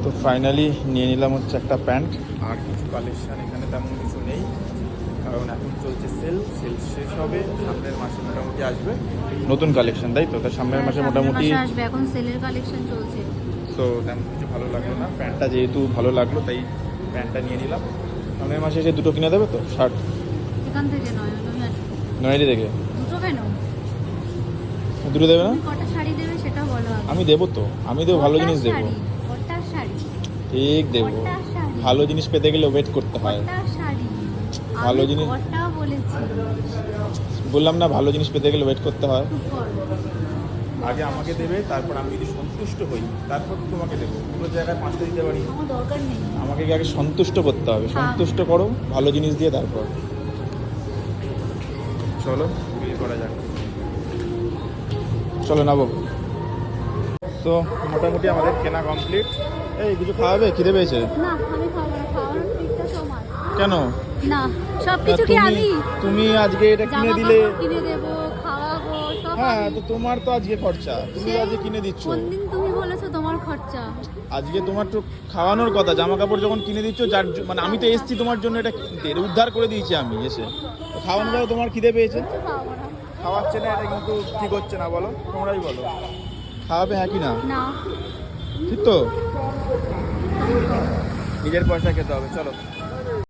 তো ফাইনালি নিয়ে নিলাম হচ্ছে একটা প্যান্ট। আর কিছু কালেকশান এখানে তেমন কিছু নেই, কারণ এখন চলছে সেল শেষ হবে, সামনের মাসে মোটামুটি আসবে নতুন কালেকশন, তাই তো? তার সামনের মাসে মোটামুটি আসবে, এখন সেলের কালেকশন চলছে। তো তেমন কিছু ভালো লাগলো না, প্যান্টটা যেহেতু ভালো লাগলো তাই প্যান্টটা নিয়ে নিলাম। সামনের মাসে এসে দুটো কিনে দেবে তো শার্ট? এখান থেকে নয়, তুমি আসবে। নয়টি দেখে দুটো কেন? দুটো দেবে না? তুমি কটা শাড়ি দেবে সেটা বলো আগে। আমি দেবো তো, আমি দেবো, ভালো জিনিস দেবো। কটা শাড়ি? ঠিক দেবো। কটা শাড়ি? ভালো জিনিস পেতে গেলে ওয়েট করতে হয়। কটা শাড়ি? ভালো আমি জিনিস কটা বলেছি? বললাম না, ভালো জিনিস পেতে গেলে ওয়েট করতে হয়। চুপ কর। আগে আমাকে দেবে, তারপর আমি যদি সন্তুষ্ট হই তারপর তোমাকে দেবো। পুরো জায়গায় 5টা দিতে পারি? আমার দরকার নেই। আমাকে আগে সন্তুষ্ট করতে হবে, হ্যাঁ। সন্তুষ্ট করো ভালো জিনিস দিয়ে, তারপর চলো বিল করা যাক। চলো নাবো। তো মোটামুটি আমাদের কেনা কমপ্লিট। এই কিছু খাওয়াবে? খিদে পেয়েছে? না, আমি খাবো না, খাওয়ানোর ঠিকটা তোমার। কেন? না, সবকিছু কি আমি? তুমি আজকে এটা কিনে জামা দিলে। কাপড় কিনে দেবো, খাওয়াবো, সব হ্যাঁ, আমি। তো তোমার তো আজকে খরচা, তুমি তো আজকে কিনে দিচ্ছ। কোন দিন তুমি বলেছো তোমার খরচা? আজকে তোমার তো খাওয়ানোর কথা, জামা কাপড় যখন কিনে দিচ্ছ, মানে আমি তো এসছি তোমার জন্য এটা কিনতে, এটা উদ্ধার করে দিয়েছি আমি এসে। তো খাওয়ানোর কথা, তোমার খিদে পেয়েছে, কিছু খাওয়াবো না। খাওয়াচ্ছে না, এটা কিন্তু ঠিক হচ্ছে না, বলো তোমরাই বলো। খাওয়াবে হ্যাঁ কি না? না। ঠিক তো? নিজের পয়সা খেতে হবে, চলো।